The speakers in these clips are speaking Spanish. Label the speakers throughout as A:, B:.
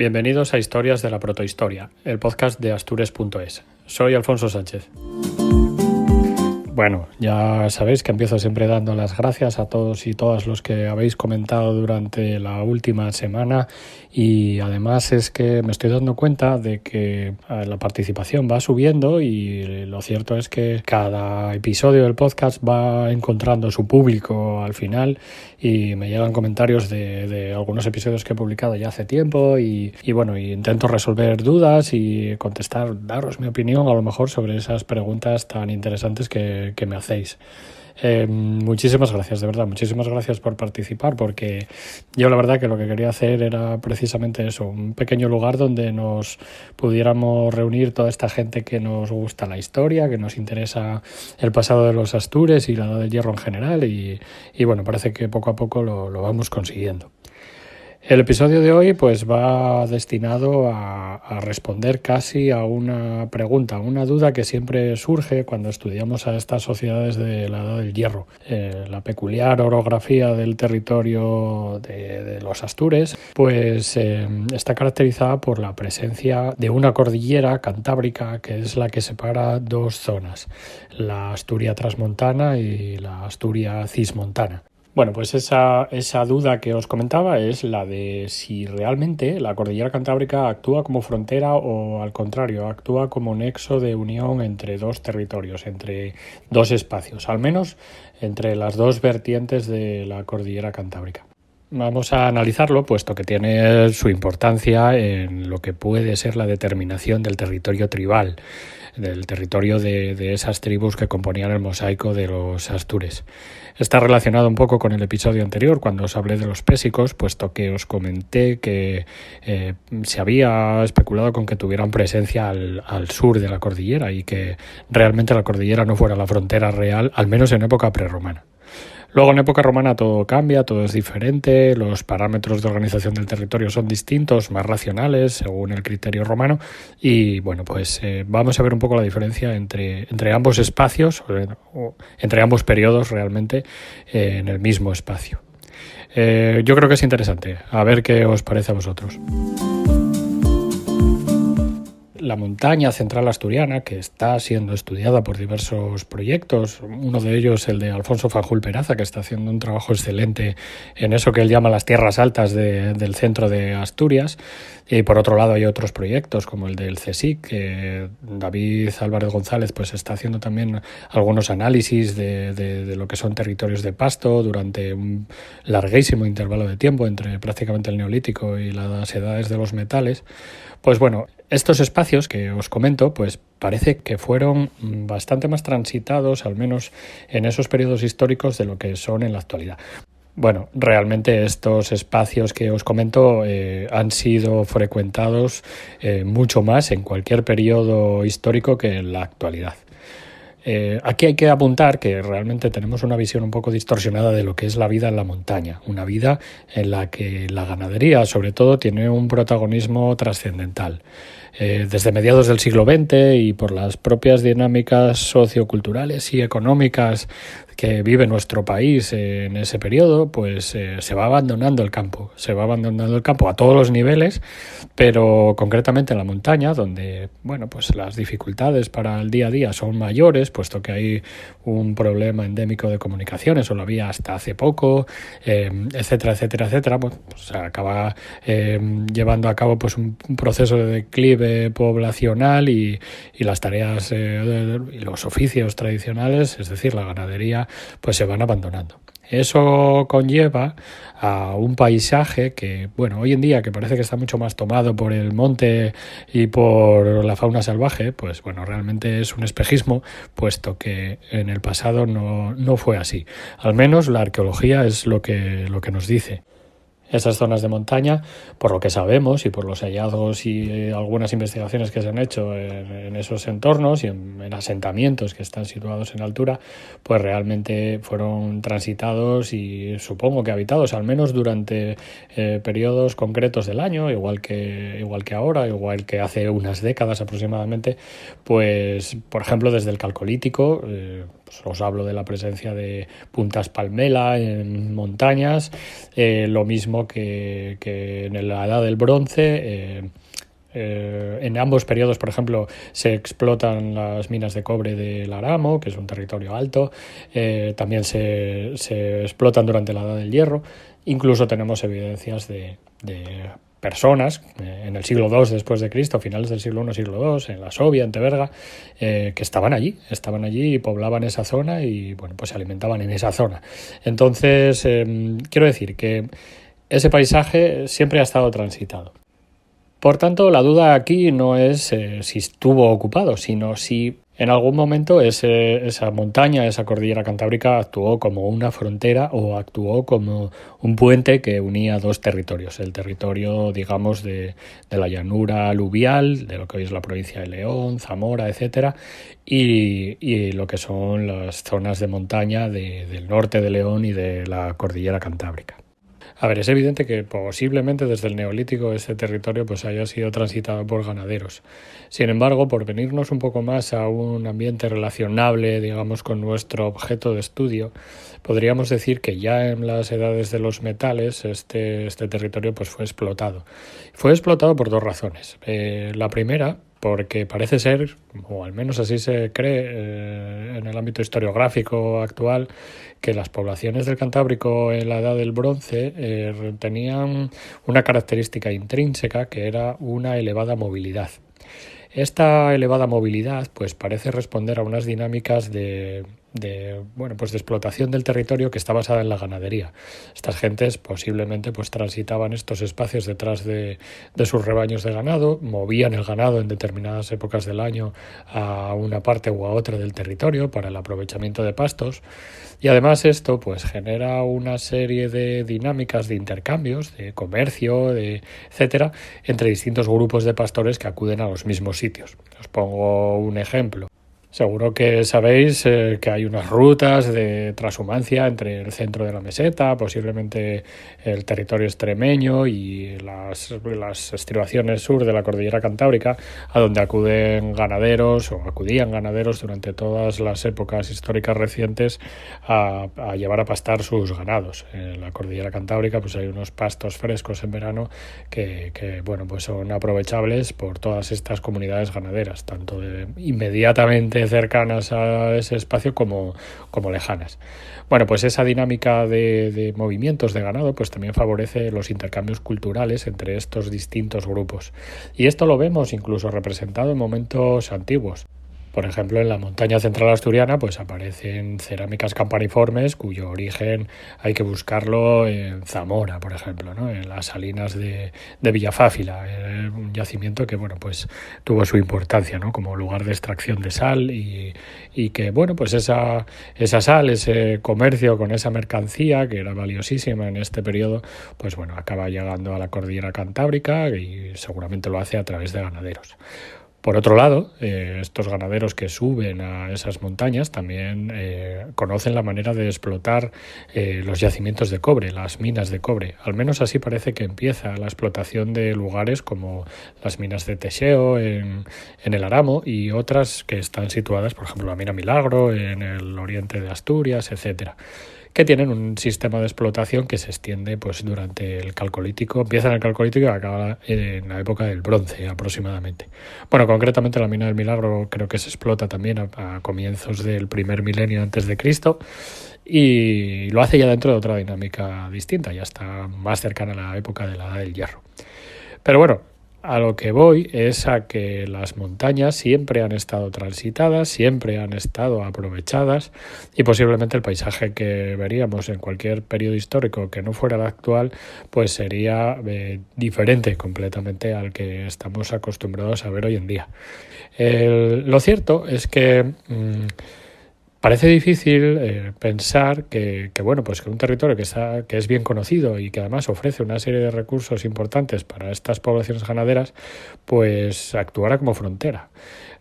A: Bienvenidos a Historias de la Protohistoria, el podcast de Astures.es. Soy Alfonso Sánchez. Bueno, ya sabéis que empiezo siempre dando las gracias a todos y todas los que habéis comentado durante la última semana, y además es que me estoy dando cuenta de que la participación va subiendo y lo cierto es que cada episodio del podcast va encontrando su público al final y me llegan comentarios de algunos episodios que he publicado ya hace tiempo y bueno, intento resolver dudas y contestar, daros mi opinión a lo mejor sobre esas preguntas tan interesantes que me hacéis. Muchísimas gracias, de verdad, muchísimas gracias por participar, porque yo la verdad que lo que quería hacer era precisamente eso, un pequeño lugar donde nos pudiéramos reunir toda esta gente que nos gusta la historia, que nos interesa el pasado de los Astures y la Edad del Hierro en general, y bueno, parece que poco a poco lo vamos consiguiendo. El episodio de hoy pues va destinado a responder casi a una pregunta, una duda que siempre surge cuando estudiamos a estas sociedades de la Edad del Hierro. La peculiar orografía del territorio de los Astures pues está caracterizada por la presencia de una cordillera cantábrica que es la que separa dos zonas, la Asturia transmontana y la Asturia cismontana. Bueno, pues esa duda que os comentaba es la de si realmente la cordillera cantábrica actúa como frontera o, al contrario, actúa como nexo de unión entre dos territorios, entre dos espacios, al menos entre las dos vertientes de la cordillera cantábrica. Vamos a analizarlo, puesto que tiene su importancia en lo que puede ser la determinación del territorio tribal, del territorio de esas tribus que componían el mosaico de los Astures. Está relacionado un poco con el episodio anterior, cuando os hablé de los pésicos, puesto que os comenté que se había especulado con que tuvieran presencia al sur de la cordillera y que realmente la cordillera no fuera la frontera real, al menos en época prerromana. Luego en época romana todo cambia, todo es diferente, los parámetros de organización del territorio son distintos, más racionales según el criterio romano, y bueno, pues vamos a ver un poco la diferencia entre ambos espacios, o entre ambos periodos realmente en el mismo espacio. Yo creo que es interesante, a ver qué os parece a vosotros. La montaña central asturiana, que está siendo estudiada por diversos proyectos, uno de ellos el de Alfonso Fanjul Peraza, que está haciendo un trabajo excelente en eso que él llama las tierras altas del centro de Asturias, y por otro lado hay otros proyectos como el del CSIC, que David Álvarez González pues está haciendo también algunos análisis de lo que son territorios de pasto durante un larguísimo intervalo de tiempo entre prácticamente el Neolítico y las edades de los metales. Pues bueno, estos espacios que os comento, pues parece que fueron bastante más transitados, al menos en esos periodos históricos, de lo que son en la actualidad. Bueno, realmente estos espacios que os comento han sido frecuentados mucho más en cualquier periodo histórico que en la actualidad. Aquí hay que apuntar que realmente tenemos una visión un poco distorsionada de lo que es la vida en la montaña, una vida en la que la ganadería sobre todo tiene un protagonismo trascendental. Desde mediados del siglo XX y por las propias dinámicas socioculturales y económicas que vive nuestro país en ese periodo, pues se va abandonando el campo a todos los niveles, pero concretamente en la montaña, donde bueno, pues las dificultades para el día a día son mayores, puesto que hay un problema endémico de comunicaciones, o lo había hasta hace poco, etcétera, etcétera, etcétera. Pues se acaba llevando a cabo pues un proceso de declive poblacional y las tareas y los oficios tradicionales, es decir, la ganadería, pues se van abandonando. Eso conlleva a un paisaje que, bueno, hoy en día que parece que está mucho más tomado por el monte y por la fauna salvaje, pues bueno, realmente es un espejismo, puesto que en el pasado no fue así. Al menos la arqueología es lo que nos dice. Esas zonas de montaña, por lo que sabemos y por los hallazgos y algunas investigaciones que se han hecho en esos entornos y en asentamientos que están situados en altura, pues realmente fueron transitados y supongo que habitados, al menos durante periodos concretos del año, igual que ahora, igual que hace unas décadas aproximadamente, pues por ejemplo desde el Calcolítico, Pues os hablo de la presencia de puntas palmela en montañas, lo mismo que en la Edad del Bronce. En ambos periodos, por ejemplo, se explotan las minas de cobre del Aramo, que es un territorio alto. También se explotan durante la Edad del Hierro. Incluso tenemos evidencias de personas en el siglo II después de Cristo, finales del siglo I, siglo II, en la Sobia, en Teberga, que estaban allí y poblaban esa zona y bueno, pues se alimentaban en esa zona. Entonces, quiero decir que ese paisaje siempre ha estado transitado. Por tanto, la duda aquí no es si estuvo ocupado, sino si en algún momento esa montaña, esa cordillera cantábrica actuó como una frontera o actuó como un puente que unía dos territorios. El territorio, digamos, de la llanura aluvial, de lo que hoy es la provincia de León, Zamora, etcétera, y lo que son las zonas de montaña del norte de León y de la cordillera cantábrica. A ver, es evidente que posiblemente desde el Neolítico este territorio pues haya sido transitado por ganaderos. Sin embargo, por venirnos un poco más a un ambiente relacionable, digamos, con nuestro objeto de estudio, podríamos decir que ya en las edades de los metales este territorio pues fue explotado. Fue explotado por dos razones. La primera, porque parece ser, o al menos así se cree en el ámbito historiográfico actual, que las poblaciones del Cantábrico en la Edad del Bronce tenían una característica intrínseca que era una elevada movilidad. Esta elevada movilidad pues parece responder a unas dinámicas de explotación del territorio que está basada en la ganadería. Estas gentes posiblemente pues transitaban estos espacios detrás de sus rebaños de ganado, movían el ganado en determinadas épocas del año a una parte u a otra del territorio para el aprovechamiento de pastos, y además esto pues genera una serie de dinámicas de intercambios, de comercio, etcétera, entre distintos grupos de pastores que acuden a los mismos sitios. Os pongo un ejemplo. Seguro que sabéis que hay unas rutas de transhumancia entre el centro de la meseta, posiblemente el territorio extremeño y las estribaciones sur de la cordillera cantábrica, a donde acudían ganaderos durante todas las épocas históricas recientes a llevar a pastar sus ganados. En la cordillera cantábrica pues hay unos pastos frescos en verano que pues son aprovechables por todas estas comunidades ganaderas, tanto inmediatamente cercanas a ese espacio como lejanas. Bueno, pues esa dinámica de movimientos de ganado pues también favorece los intercambios culturales entre estos distintos grupos. Y esto lo vemos incluso representado en momentos antiguos. Por ejemplo, en la montaña central asturiana pues aparecen cerámicas campaniformes cuyo origen hay que buscarlo en Zamora, por ejemplo, ¿no? En las salinas de Villafáfila, un yacimiento que pues tuvo su importancia, ¿no? Como lugar de extracción de sal y que pues esa sal, ese comercio con esa mercancía que era valiosísima en este periodo, pues acaba llegando a la cordillera cantábrica y seguramente lo hace a través de ganaderos. Por otro lado, estos ganaderos que suben a esas montañas también conocen la manera de explotar los yacimientos de cobre, las minas de cobre. Al menos así parece que empieza la explotación de lugares como las minas de Teseo en el Aramo y otras que están situadas, por ejemplo, la mina Milagro en el oriente de Asturias, etcétera, que tienen un sistema de explotación que se extiende pues durante el Calcolítico, empieza en el Calcolítico y acaba en la época del Bronce aproximadamente. Bueno, concretamente la mina del Milagro creo que se explota también a comienzos del primer milenio antes de Cristo y lo hace ya dentro de otra dinámica distinta, ya está más cercana a la época de la Edad del Hierro. Pero bueno, a lo que voy es a que las montañas siempre han estado transitadas, siempre han estado aprovechadas y posiblemente el paisaje que veríamos en cualquier periodo histórico que no fuera el actual pues sería diferente completamente al que estamos acostumbrados a ver hoy en día. Lo cierto es que parece difícil pensar que un territorio que es bien conocido y que además ofrece una serie de recursos importantes para estas poblaciones ganaderas, pues actuara como frontera.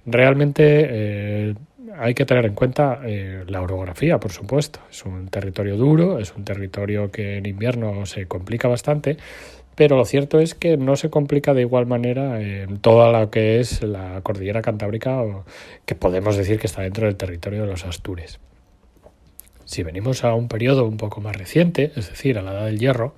A: Realmente hay que tener en cuenta la orografía, por supuesto. Es un territorio duro, es un territorio que en invierno se complica bastante, pero lo cierto es que no se complica de igual manera en toda lo que es la cordillera cantábrica, que podemos decir que está dentro del territorio de los Astures. Si venimos a un periodo un poco más reciente, es decir, a la Edad del Hierro,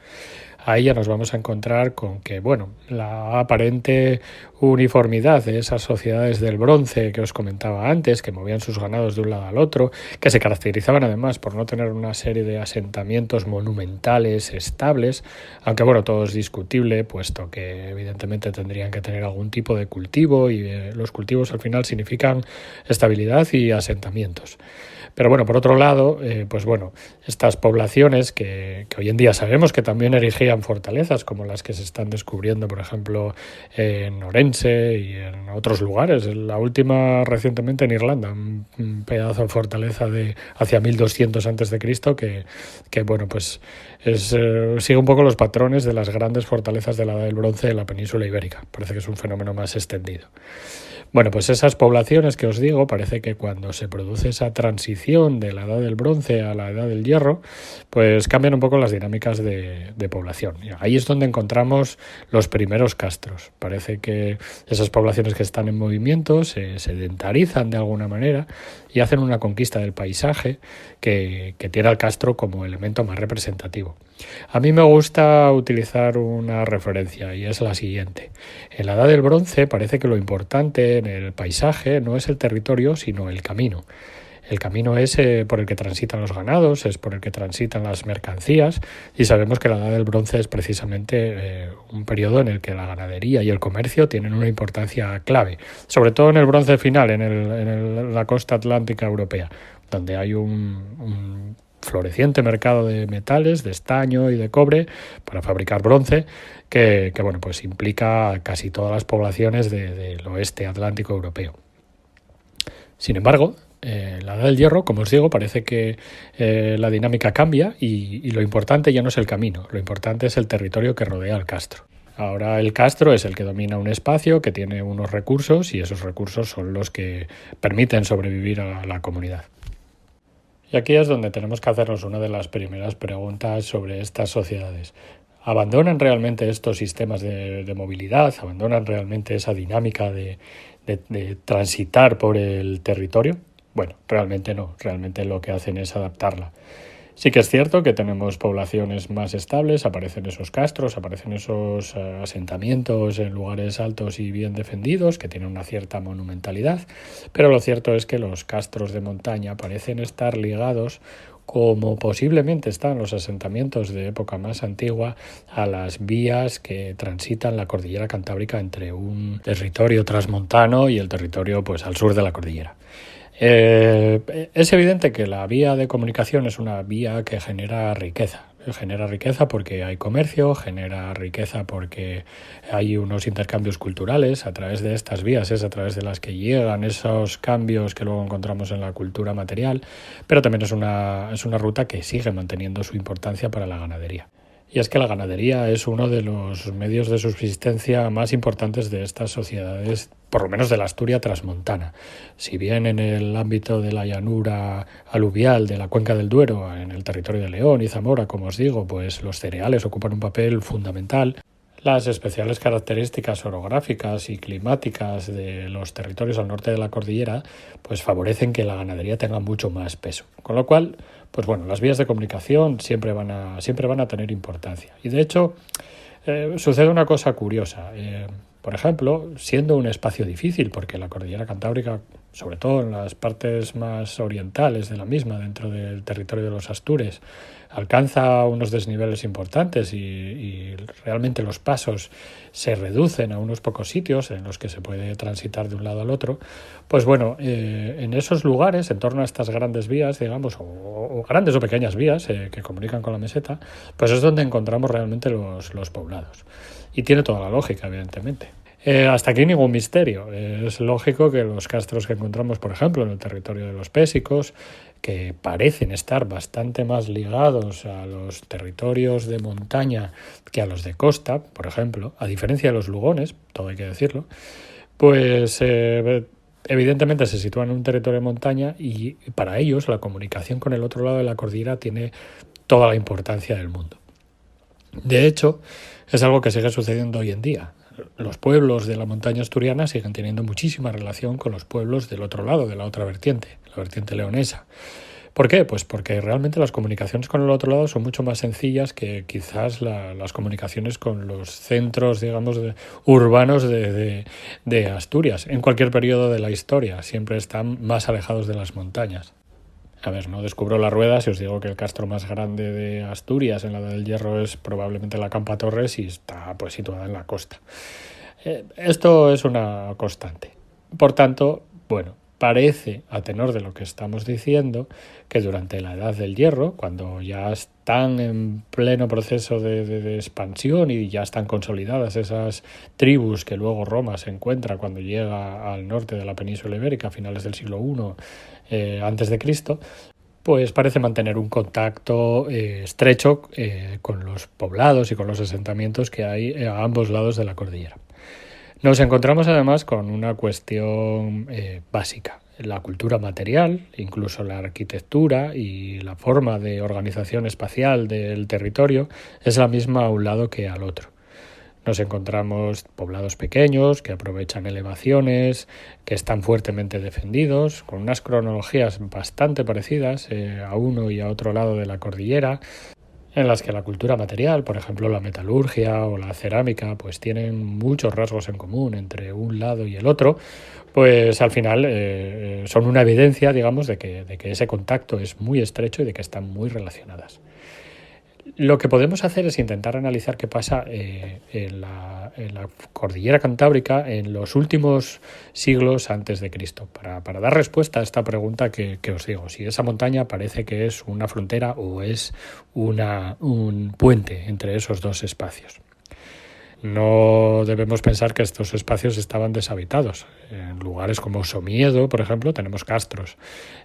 A: ahí ya nos vamos a encontrar con que, bueno, la aparente uniformidad de esas sociedades del bronce que os comentaba antes, que movían sus ganados de un lado al otro, que se caracterizaban además por no tener una serie de asentamientos monumentales estables, aunque bueno, todo es discutible, puesto que evidentemente tendrían que tener algún tipo de cultivo y los cultivos al final significan estabilidad y asentamientos. Pero bueno, por otro lado, pues bueno, estas poblaciones que hoy en día sabemos que también erigían fortalezas, como las que se están descubriendo, por ejemplo, en Orense y en otros lugares. La última recientemente en Irlanda, un pedazo de fortaleza de hacia 1200 a.C. que bueno, pues sigue un poco los patrones de las grandes fortalezas de la Edad del Bronce de la península ibérica. Parece que es un fenómeno más extendido. Bueno, pues esas poblaciones que os digo, parece que cuando se produce esa transición de la Edad del Bronce a la Edad del Hierro, pues cambian un poco las dinámicas de población. Ahí es donde encontramos los primeros castros. Parece que esas poblaciones que están en movimiento se sedentarizan de alguna manera y hacen una conquista del paisaje que tiene al castro como elemento más representativo. A mí me gusta utilizar una referencia y es la siguiente. En la Edad del Bronce parece que lo importante en el paisaje no es el territorio, sino el camino. El camino es por el que transitan los ganados, es por el que transitan las mercancías y sabemos que la Edad del Bronce es precisamente un periodo en el que la ganadería y el comercio tienen una importancia clave, sobre todo en el Bronce final, en la costa atlántica europea, donde hay un floreciente mercado de metales, de estaño y de cobre para fabricar bronce que bueno, pues implica casi todas las poblaciones del oeste atlántico europeo. Sin embargo, la Edad del Hierro, como os digo, parece que la dinámica cambia y lo importante ya no es el camino, lo importante es el territorio que rodea al castro. Ahora el castro es el que domina un espacio que tiene unos recursos y esos recursos son los que permiten sobrevivir a la comunidad. Y aquí es donde tenemos que hacernos una de las primeras preguntas sobre estas sociedades. ¿Abandonan realmente estos sistemas de movilidad? ¿Abandonan realmente esa dinámica de transitar por el territorio? Bueno, realmente no. Realmente lo que hacen es adaptarla. Sí que es cierto que tenemos poblaciones más estables, aparecen esos castros, aparecen esos asentamientos en lugares altos y bien defendidos que tienen una cierta monumentalidad, pero lo cierto es que los castros de montaña parecen estar ligados, como posiblemente están los asentamientos de época más antigua, a las vías que transitan la cordillera cantábrica entre un territorio transmontano y el territorio pues al sur de la cordillera. Es evidente que la vía de comunicación es una vía que genera riqueza. Genera riqueza porque hay comercio, genera riqueza porque hay unos intercambios culturales. A través de estas vías es a través de las que llegan esos cambios que luego encontramos en la cultura material, pero también es una ruta que sigue manteniendo su importancia para la ganadería. Y es que la ganadería es uno de los medios de subsistencia más importantes de estas sociedades, por lo menos de la Asturia transmontana. Si bien en el ámbito de la llanura aluvial de la cuenca del Duero, en el territorio de León y Zamora, como os digo, pues los cereales ocupan un papel fundamental, las especiales características orográficas y climáticas de los territorios al norte de la cordillera pues favorecen que la ganadería tenga mucho más peso. Con lo cual, pues bueno, las vías de comunicación siempre van a tener importancia. Y de hecho, sucede una cosa curiosa. Por ejemplo, siendo un espacio difícil, porque la cordillera cantábrica, sobre todo en las partes más orientales de la misma, dentro del territorio de los Astures, alcanza unos desniveles importantes y realmente los pasos se reducen a unos pocos sitios en los que se puede transitar de un lado al otro, pues bueno, en esos lugares, en torno a estas grandes vías, digamos, o grandes o pequeñas vías que comunican con la meseta, pues es donde encontramos realmente los poblados. Y tiene toda la lógica, evidentemente. Hasta aquí ningún misterio. Es lógico que los castros que encontramos, por ejemplo, en el territorio de los Pésicos, que parecen estar bastante más ligados a los territorios de montaña que a los de costa, por ejemplo, a diferencia de los lugones, todo hay que decirlo, pues evidentemente se sitúan en un territorio de montaña y para ellos la comunicación con el otro lado de la cordillera tiene toda la importancia del mundo. De hecho, es algo que sigue sucediendo hoy en día. Los pueblos de la montaña asturiana siguen teniendo muchísima relación con los pueblos del otro lado, de la otra vertiente, la vertiente leonesa. ¿Por qué? Pues porque realmente las comunicaciones con el otro lado son mucho más sencillas que quizás las comunicaciones con los centros, digamos, urbanos de Asturias. En cualquier periodo de la historia siempre están más alejados de las montañas. A ver, no descubro la rueda si os digo que el castro más grande de Asturias en la Edad del Hierro es probablemente la Campa Torres y está pues situada en la costa. Esto es una constante. Por tanto, bueno, parece, a tenor de lo que estamos diciendo, que durante la Edad del Hierro, cuando ya están en pleno proceso de expansión y ya están consolidadas esas tribus que luego Roma se encuentra cuando llega al norte de la península ibérica a finales del siglo I antes de Cristo, pues parece mantener un contacto estrecho con los poblados y con los asentamientos que hay a ambos lados de la cordillera. Nos encontramos además con una cuestión básica. La cultura material, incluso la arquitectura y la forma de organización espacial del territorio es la misma a un lado que al otro. Nos encontramos poblados pequeños que aprovechan elevaciones, que están fuertemente defendidos, con unas cronologías bastante parecidas a uno y a otro lado de la cordillera, en las que la cultura material, por ejemplo la metalurgia o la cerámica, pues tienen muchos rasgos en común entre un lado y el otro, pues al final son una evidencia, digamos, de que ese contacto es muy estrecho y de que están muy relacionadas. Lo que podemos hacer es intentar analizar qué pasa en la cordillera cantábrica en los últimos siglos antes de Cristo, para dar respuesta a esta pregunta que os digo, si esa montaña parece que es una frontera o es un puente entre esos dos espacios. No debemos pensar que estos espacios estaban deshabitados. En lugares como Somiedo, por ejemplo, tenemos castros.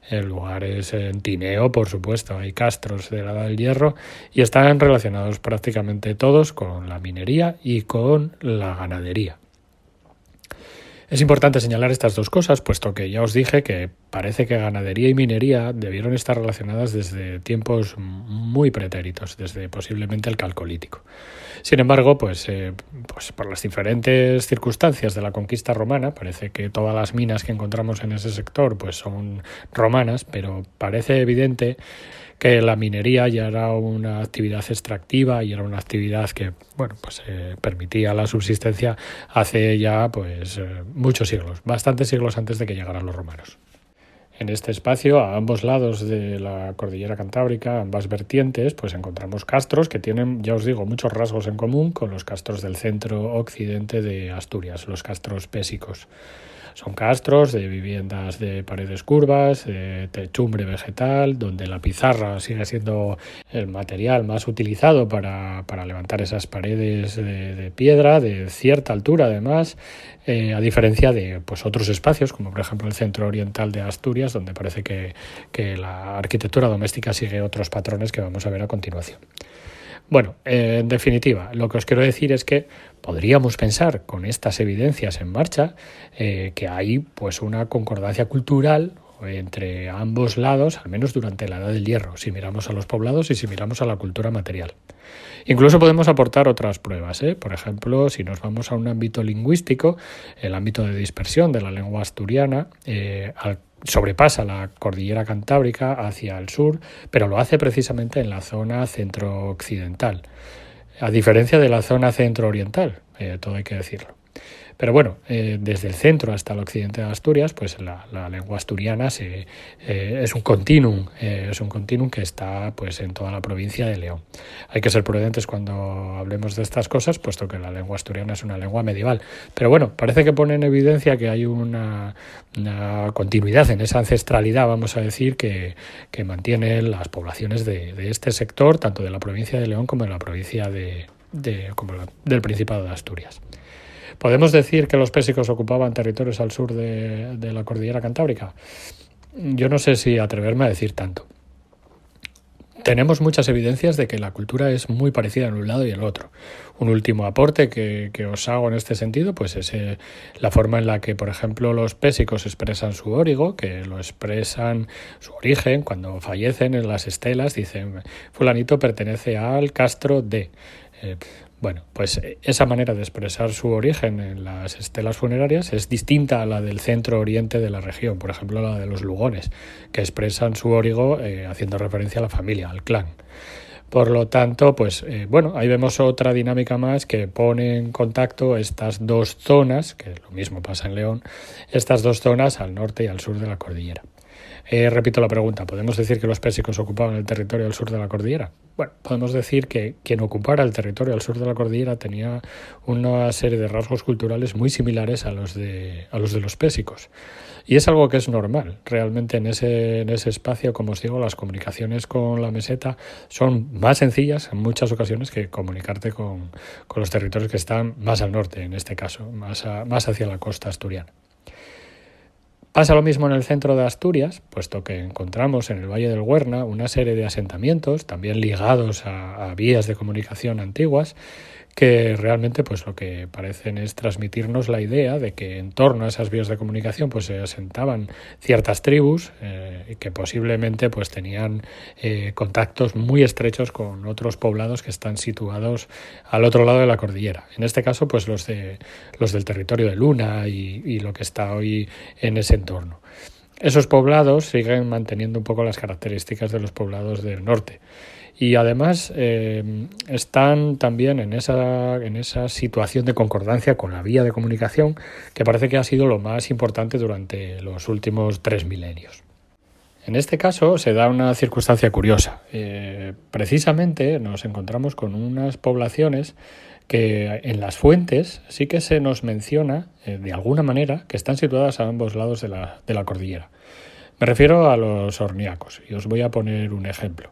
A: En lugares en Tineo, por supuesto, hay castros de la Edad del Hierro y están relacionados prácticamente todos con la minería y con la ganadería. Es importante señalar estas dos cosas, puesto que ya os dije que parece que ganadería y minería debieron estar relacionadas desde tiempos muy pretéritos, desde posiblemente el Calcolítico. Sin embargo, pues por las diferentes circunstancias de la conquista romana, parece que todas las minas que encontramos en ese sector pues son romanas, pero parece evidente que la minería ya era una actividad extractiva y era una actividad que permitía la subsistencia hace ya muchos siglos, bastantes siglos antes de que llegaran los romanos. En este espacio, a ambos lados de la cordillera cantábrica, ambas vertientes, pues encontramos castros que tienen, ya os digo, muchos rasgos en común con los castros del centro occidente de Asturias, los castros pésicos. Son castros de viviendas de paredes curvas, de techumbre vegetal, donde la pizarra sigue siendo el material más utilizado para levantar esas paredes de piedra de cierta altura, además, a diferencia de otros espacios, como por ejemplo el centro oriental de Asturias, donde parece que la arquitectura doméstica sigue otros patrones que vamos a ver a continuación. Bueno, en definitiva, lo que os quiero decir es que podríamos pensar con estas evidencias en marcha que hay una concordancia cultural entre ambos lados, al menos durante la Edad del Hierro, si miramos a los poblados y si miramos a la cultura material. Incluso podemos aportar otras pruebas, por ejemplo, si nos vamos a un ámbito lingüístico, el ámbito de dispersión de la lengua asturiana, sobrepasa la cordillera cantábrica hacia el sur, pero lo hace precisamente en la zona centro-occidental, a diferencia de la zona centro-oriental, todo hay que decirlo. Pero bueno, desde el centro hasta el occidente de Asturias, pues la lengua asturiana es un continuum que está en toda la provincia de León. Hay que ser prudentes cuando hablemos de estas cosas, puesto que la lengua asturiana es una lengua medieval. Pero bueno, parece que pone en evidencia que hay una continuidad en esa ancestralidad, vamos a decir, que mantiene las poblaciones de este sector, tanto de la provincia de León como de la provincia del Principado de Asturias. ¿Podemos decir que los pésicos ocupaban territorios al sur de la cordillera cantábrica? Yo no sé si atreverme a decir tanto. Tenemos muchas evidencias de que la cultura es muy parecida en un lado y en el otro. Un último aporte que os hago en este sentido es la forma en la que, por ejemplo, los pésicos expresan su órigo, que lo expresan su origen cuando fallecen en las estelas, dicen fulanito pertenece al castro de... Bueno, pues esa manera de expresar su origen en las estelas funerarias es distinta a la del centro oriente de la región, por ejemplo la de los lugones, que expresan su origo haciendo referencia a la familia, al clan. Por lo tanto, pues ahí vemos otra dinámica más que pone en contacto estas dos zonas, que lo mismo pasa en León, estas dos zonas al norte y al sur de la cordillera. Repito la pregunta, ¿podemos decir que los pésicos ocupaban el territorio al sur de la cordillera? Bueno, podemos decir que quien ocupara el territorio al sur de la cordillera tenía una serie de rasgos culturales muy similares a los de los pésicos. Y es algo que es normal. Realmente en ese espacio, como os digo, las comunicaciones con la meseta son más sencillas en muchas ocasiones que comunicarte con los territorios que están más al norte, en este caso, más hacia la costa asturiana. Pasa lo mismo en el centro de Asturias, puesto que encontramos en el Valle del Huerna una serie de asentamientos, también ligados a vías de comunicación antiguas, que realmente pues lo que parecen es transmitirnos la idea de que en torno a esas vías de comunicación pues se asentaban ciertas tribus que posiblemente pues tenían contactos muy estrechos con otros poblados que están situados al otro lado de la cordillera. En este caso pues los del territorio de Luna y lo que está hoy en ese entorno. Esos poblados siguen manteniendo un poco las características de los poblados del norte. Y además están también en esa situación de concordancia con la vía de comunicación que parece que ha sido lo más importante durante los últimos 3 milenios. En este caso se da una circunstancia curiosa. Precisamente nos encontramos con unas poblaciones que en las fuentes sí que se nos menciona de alguna manera que están situadas a ambos lados de la cordillera. Me refiero a los orniacos y os voy a poner un ejemplo.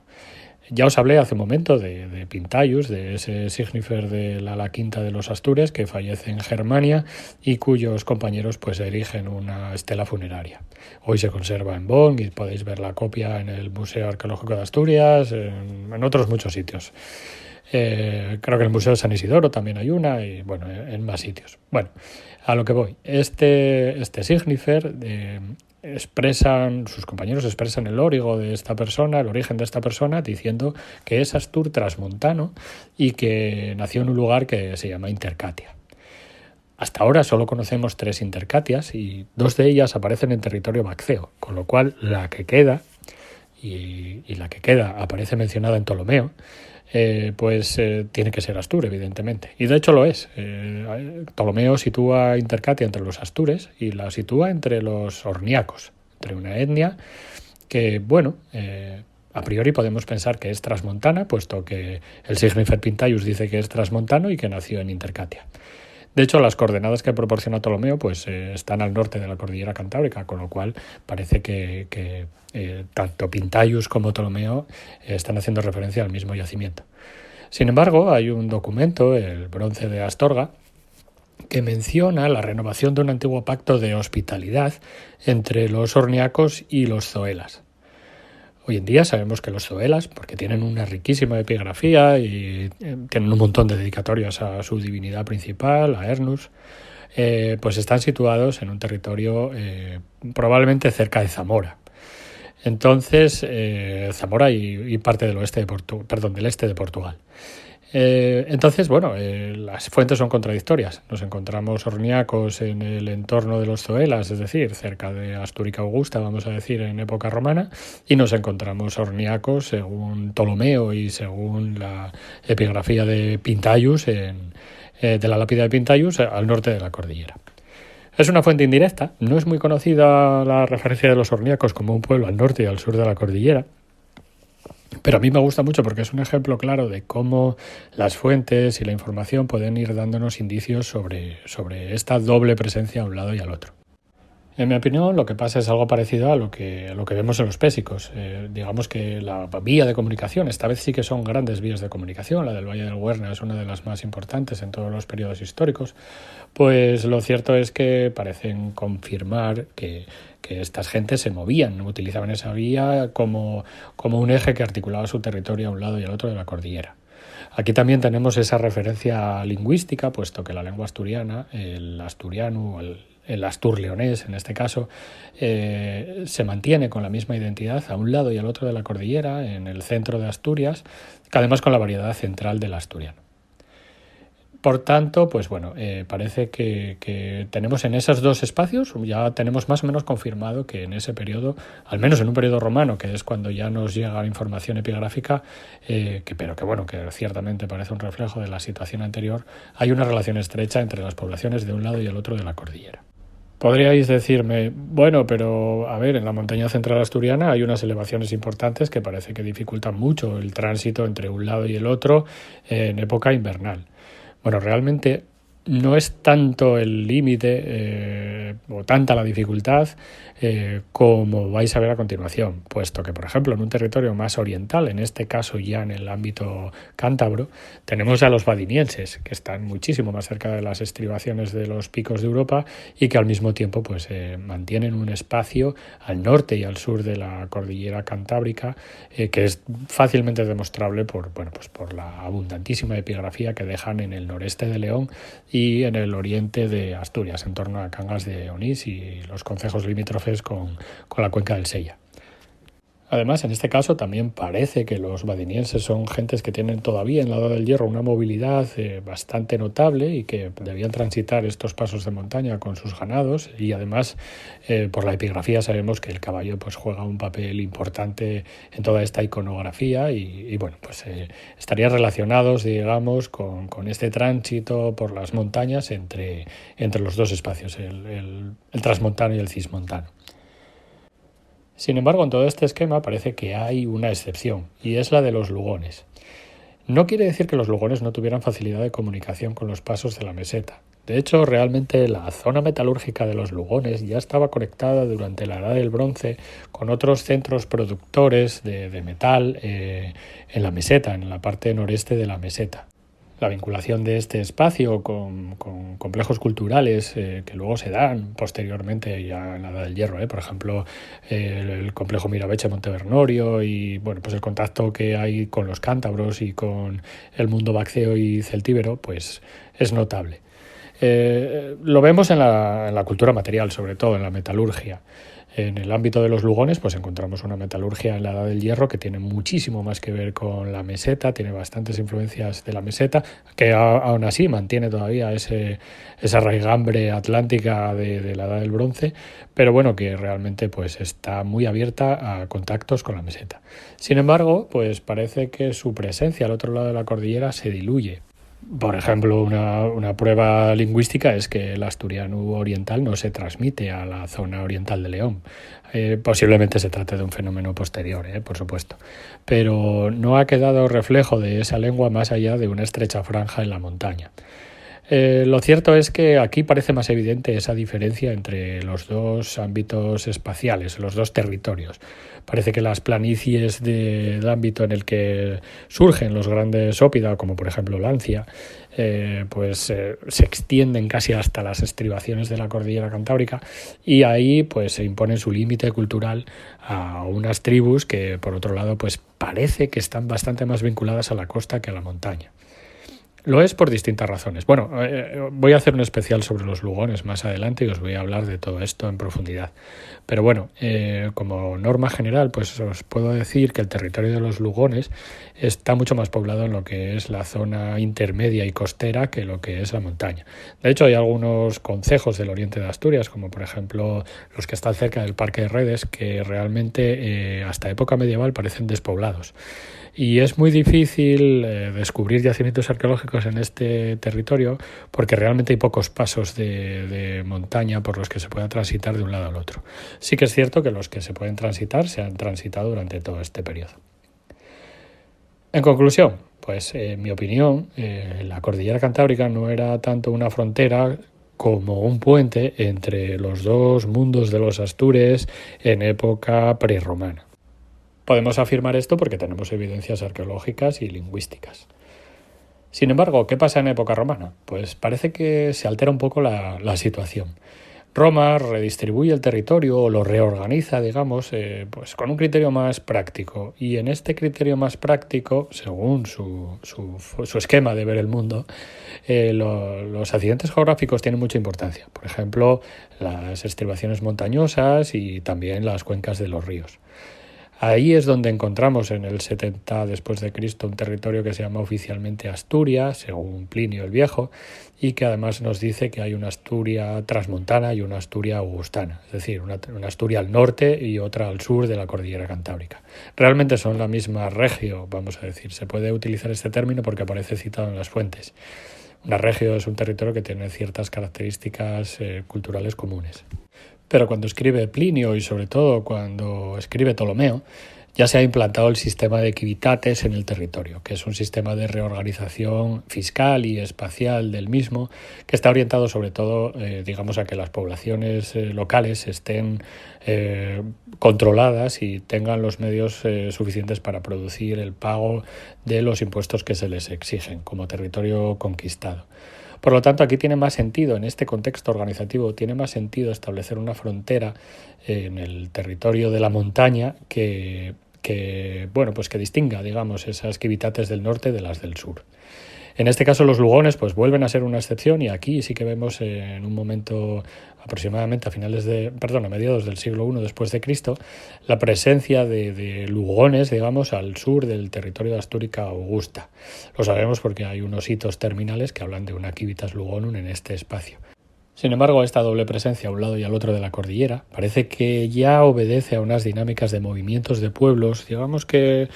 A: Ya os hablé hace un momento de Pintayus, de ese signifer de la quinta de los Astures que fallece en Germania y cuyos compañeros pues erigen una estela funeraria. Hoy se conserva en Bonn y podéis ver la copia en el Museo Arqueológico de Asturias, en otros muchos sitios. Creo que en el Museo de San Isidoro también hay una y bueno, en más sitios. Bueno, a lo que voy. Este signifer sus compañeros expresan el origo de esta persona, el origen de esta persona, diciendo que es Astur transmontano y que nació en un lugar que se llama Intercatia. Hasta ahora solo conocemos 3 Intercatias y 2 de ellas aparecen en territorio maceo, con lo cual la que queda, y la que queda aparece mencionada en Ptolomeo, tiene que ser Astur, evidentemente. Y de hecho lo es. Ptolomeo sitúa Intercatia entre los Astures y la sitúa entre los orniacos, entre una etnia que, a priori podemos pensar que es transmontana, puesto que el signifer Pintayus dice que es transmontano y que nació en Intercatia. De hecho, las coordenadas que proporciona Ptolomeo están al norte de la cordillera Cantábrica, con lo cual parece que tanto Pintayus como Ptolomeo están haciendo referencia al mismo yacimiento. Sin embargo, hay un documento, el Bronce de Astorga, que menciona la renovación de un antiguo pacto de hospitalidad entre los orniacos y los zoelas. Hoy en día sabemos que los zoelas, porque tienen una riquísima epigrafía y tienen un montón de dedicatorias a su divinidad principal, a Ernus, pues están situados en un territorio probablemente cerca de Zamora. Entonces, Zamora y parte del este de Portugal. Entonces, las fuentes son contradictorias. Nos encontramos orniacos en el entorno de los zoelas, es decir, cerca de Astúrica Augusta, vamos a decir, en época romana, y nos encontramos orniacos, según Ptolomeo y según la epigrafía de Pintayus, de la lápida de Pintayus, al norte de la cordillera. Es una fuente indirecta, no es muy conocida la referencia de los orniacos como un pueblo al norte y al sur de la cordillera, pero a mí me gusta mucho porque es un ejemplo claro de cómo las fuentes y la información pueden ir dándonos indicios sobre esta doble presencia a un lado y al otro. En mi opinión, lo que pasa es algo parecido a lo que vemos en los pésicos. Digamos que la vía de comunicación, esta vez sí que son grandes vías de comunicación, la del Valle del Huerna es una de las más importantes en todos los periodos históricos, pues lo cierto es que parecen confirmar que estas gentes se movían, utilizaban esa vía como un eje que articulaba su territorio a un lado y al otro de la cordillera. Aquí también tenemos esa referencia lingüística, puesto que la lengua asturiana, el asturiano, el astur-leonés en este caso, se mantiene con la misma identidad a un lado y al otro de la cordillera, en el centro de Asturias, que además con la variedad central del asturiano. Por tanto, pues bueno, parece que tenemos en esos dos espacios, ya tenemos más o menos confirmado que en ese periodo, al menos en un periodo romano, que es cuando ya nos llega la información epigráfica, pero que bueno, que ciertamente parece un reflejo de la situación anterior, hay una relación estrecha entre las poblaciones de un lado y el otro de la cordillera. Podríais decirme, bueno, pero a ver, en la montaña central asturiana hay unas elevaciones importantes que parece que dificultan mucho el tránsito entre un lado y el otro en época invernal. Bueno, realmente no es tanto el límite o tanta la dificultad como vais a ver a continuación, puesto que, por ejemplo, en un territorio más oriental, en este caso ya en el ámbito cántabro, tenemos a los vadinienses, que están muchísimo más cerca de las estribaciones de los picos de Europa y que al mismo tiempo pues mantienen un espacio al norte y al sur de la cordillera cantábrica que es fácilmente demostrable por la abundantísima epigrafía que dejan en el noreste de León y en el oriente de Asturias, en torno a Cangas de Onís y los concejos limítrofes con la cuenca del Sella. Además, en este caso también parece que los vadinienses son gentes que tienen todavía en la Edad del Hierro una movilidad bastante notable y que debían transitar estos pasos de montaña con sus ganados y además por la epigrafía sabemos que el caballo pues juega un papel importante en toda esta iconografía y bueno, pues estarían relacionados, digamos, con este tránsito por las montañas entre los dos espacios, el transmontano y el cismontano. Sin embargo, en todo este esquema parece que hay una excepción, y es la de los lugones. No quiere decir que los lugones no tuvieran facilidad de comunicación con los pasos de la meseta. De hecho, realmente la zona metalúrgica de los lugones ya estaba conectada durante la Edad del Bronce con otros centros productores de metal en la meseta, en la parte noreste de la meseta. La vinculación de este espacio con complejos culturales que luego se dan posteriormente ya en la Edad del Hierro, por ejemplo el complejo Mirabeche Montevernorio y bueno, pues el contacto que hay con los cántabros y con el mundo vacceo y celtíbero pues es notable. Lo vemos en la cultura material, sobre todo en la metalurgia. En el ámbito de los lugones pues encontramos una metalurgia en la Edad del Hierro que tiene muchísimo más que ver con la meseta, tiene bastantes influencias de la meseta, que aún así mantiene todavía esa raigambre atlántica de la Edad del Bronce, pero bueno, que realmente pues está muy abierta a contactos con la meseta. Sin embargo, pues parece que su presencia al otro lado de la cordillera se diluye. Por ejemplo, una prueba lingüística es que el asturiano oriental no se transmite a la zona oriental de León. Posiblemente se trate de un fenómeno posterior, por supuesto. Pero no ha quedado reflejo de esa lengua más allá de una estrecha franja en la montaña. Lo cierto es que aquí parece más evidente esa diferencia entre los dos ámbitos espaciales, los dos territorios. Parece que las planicies del ámbito en el que surgen los grandes ópida, como por ejemplo Lancia, se extienden casi hasta las estribaciones de la cordillera cantábrica y ahí pues se impone su límite cultural a unas tribus que por otro lado pues parece que están bastante más vinculadas a la costa que a la montaña. Lo es por distintas razones. Bueno, voy a hacer un especial sobre los lugones más adelante y os voy a hablar de todo esto en profundidad. Pero bueno, como norma general, pues os puedo decir que el territorio de los lugones está mucho más poblado en lo que es la zona intermedia y costera que lo que es la montaña. De hecho, hay algunos concejos del oriente de Asturias, como por ejemplo los que están cerca del Parque de Redes, que realmente hasta época medieval parecen despoblados. Y es muy difícil descubrir yacimientos arqueológicos en este territorio porque realmente hay pocos pasos de montaña por los que se pueda transitar de un lado al otro. Sí que es cierto que los que se pueden transitar se han transitado durante todo este periodo. En conclusión, pues en mi opinión, la cordillera cantábrica no era tanto una frontera como un puente entre los dos mundos de los Astures en época prerromana. Podemos afirmar esto porque tenemos evidencias arqueológicas y lingüísticas. Sin embargo, ¿qué pasa en época romana? Pues parece que se altera un poco la situación. Roma redistribuye el territorio o lo reorganiza, digamos, pues con un criterio más práctico. Y en este criterio más práctico, según su esquema de ver el mundo, los accidentes geográficos tienen mucha importancia. Por ejemplo, las estribaciones montañosas y también las cuencas de los ríos. Ahí es donde encontramos en el 70 después de Cristo un territorio que se llama oficialmente Asturias, según Plinio el Viejo, y que además nos dice que hay una Asturia transmontana y una Asturia augustana, es decir, una Asturia al norte y otra al sur de la cordillera Cantábrica. Realmente son la misma regio, vamos a decir. Se puede utilizar este término porque aparece citado en las fuentes. Una regio es un territorio que tiene ciertas características culturales comunes. Pero cuando escribe Plinio y sobre todo cuando escribe Ptolomeo, ya se ha implantado el sistema de equiditates en el territorio, que es un sistema de reorganización fiscal y espacial del mismo, que está orientado sobre todo, digamos, a que las poblaciones locales estén controladas y tengan los medios suficientes para producir el pago de los impuestos que se les exigen como territorio conquistado. Por lo tanto, aquí tiene más sentido, en este contexto organizativo, tiene más sentido establecer una frontera en el territorio de la montaña que distinga, digamos, esas civitates del norte de las del sur. En este caso los lugones pues vuelven a ser una excepción y aquí sí que vemos en un momento aproximadamente a mediados del siglo I después de Cristo, la presencia de lugones, digamos, al sur del territorio de Astúrica Augusta. Lo sabemos porque hay unos hitos terminales que hablan de una civitas lugonum en este espacio. Sin embargo, esta doble presencia a un lado y al otro de la cordillera parece que ya obedece a unas dinámicas de movimientos de pueblos, digamos que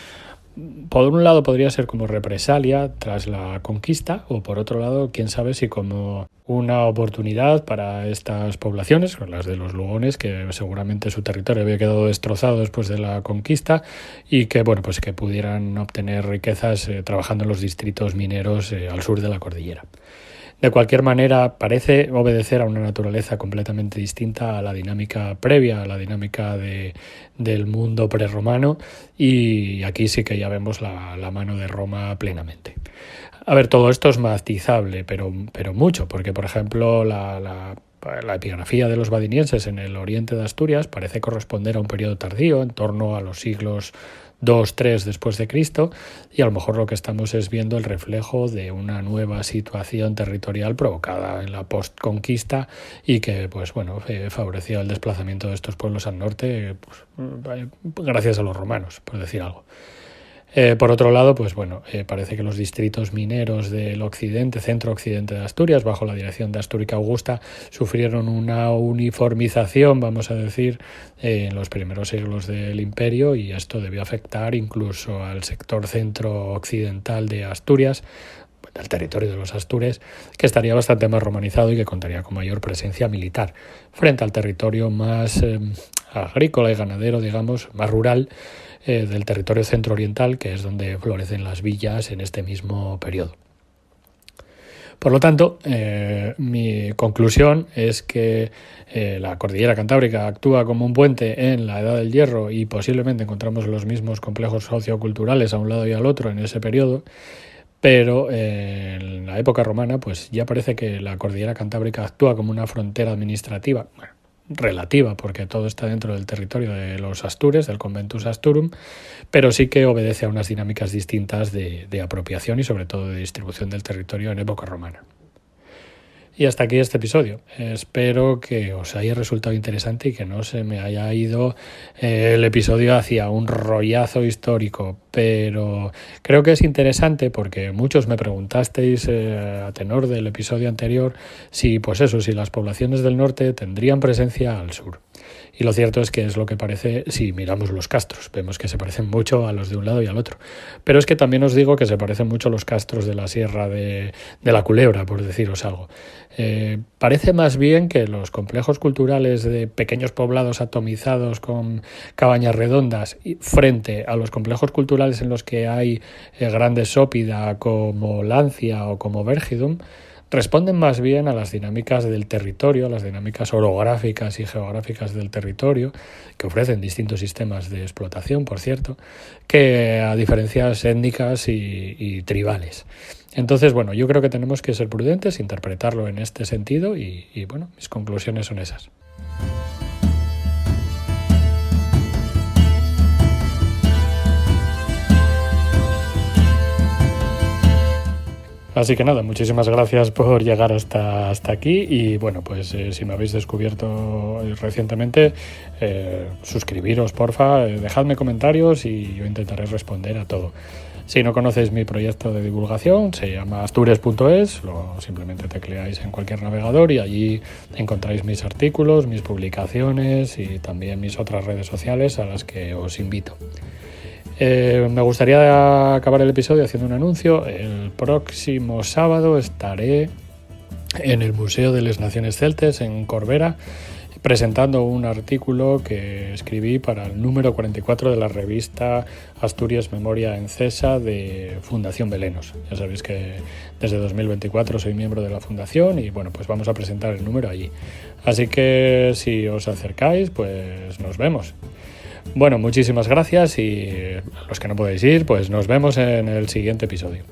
A: por un lado podría ser como represalia tras la conquista o por otro lado, quién sabe si como una oportunidad para estas poblaciones, las de los lugones, que seguramente su territorio había quedado destrozado después de la conquista y que que pudieran obtener riquezas trabajando en los distritos mineros al sur de la cordillera. De cualquier manera, parece obedecer a una naturaleza completamente distinta a la dinámica previa, a la dinámica del mundo prerromano, y aquí sí que ya vemos la mano de Roma plenamente. A ver, todo esto es matizable, pero mucho, porque, por ejemplo, la epigrafía de los badinienses en el oriente de Asturias parece corresponder a un periodo tardío, en torno a los siglos 2-3 después de Cristo, y a lo mejor lo que estamos es viendo el reflejo de una nueva situación territorial provocada en la postconquista y que favoreció el desplazamiento de estos pueblos al norte gracias a los romanos, por decir algo. Por otro lado, parece que los distritos mineros del centro-occidente de Asturias, bajo la dirección de Astúrica Augusta, sufrieron una uniformización, vamos a decir, en los primeros siglos del imperio, y esto debió afectar incluso al sector centro-occidental de Asturias, del territorio de los Astures, que estaría bastante más romanizado y que contaría con mayor presencia militar, frente al territorio más agrícola y ganadero, digamos, más rural, del territorio centro-oriental, que es donde florecen las villas en este mismo periodo. Por lo tanto, mi conclusión es que la cordillera Cantábrica actúa como un puente en la Edad del Hierro y posiblemente encontramos los mismos complejos socioculturales a un lado y al otro en ese periodo, pero en la época romana ya parece que la cordillera Cantábrica actúa como una frontera administrativa, relativa, porque todo está dentro del territorio de los Astures, del Conventus Asturum, pero sí que obedece a unas dinámicas distintas de apropiación y sobre todo de distribución del territorio en época romana. Y hasta aquí este episodio. Espero que os haya resultado interesante y que no se me haya ido el episodio hacia un rollazo histórico, pero creo que es interesante porque muchos me preguntasteis a tenor del episodio anterior si las poblaciones del norte tendrían presencia al sur. Y lo cierto es que es lo que parece si miramos los castros. Vemos que se parecen mucho a los de un lado y al otro. Pero es que también os digo que se parecen mucho los castros de la Sierra de la Culebra, por deciros algo. Parece más bien que los complejos culturales de pequeños poblados atomizados con cabañas redondas frente a los complejos culturales en los que hay grandes sópida como Lancia o como Vergidum responden más bien a las dinámicas del territorio, a las dinámicas orográficas y geográficas del territorio, que ofrecen distintos sistemas de explotación, por cierto, que a diferencias étnicas y tribales. Entonces, yo creo que tenemos que ser prudentes, interpretarlo en este sentido y mis conclusiones son esas. Así que nada, muchísimas gracias por llegar hasta aquí y bueno, pues si me habéis descubierto recientemente, suscribiros porfa, dejadme comentarios y yo intentaré responder a todo. Si no conocéis mi proyecto de divulgación, se llama asturias.es, simplemente tecleáis en cualquier navegador y allí encontráis mis artículos, mis publicaciones y también mis otras redes sociales a las que os invito. Me gustaría acabar el episodio haciendo un anuncio. El próximo sábado estaré en el Museo de las Naciones Celtes en Corbera presentando un artículo que escribí para el número 44 de la revista Asturias Memoria Encesa de Fundación Belenos. Ya sabéis que desde 2024 soy miembro de la fundación y bueno, pues vamos a presentar el número allí. Así que si os acercáis, pues nos vemos. Bueno, muchísimas gracias y a los que no podéis ir, pues nos vemos en el siguiente episodio.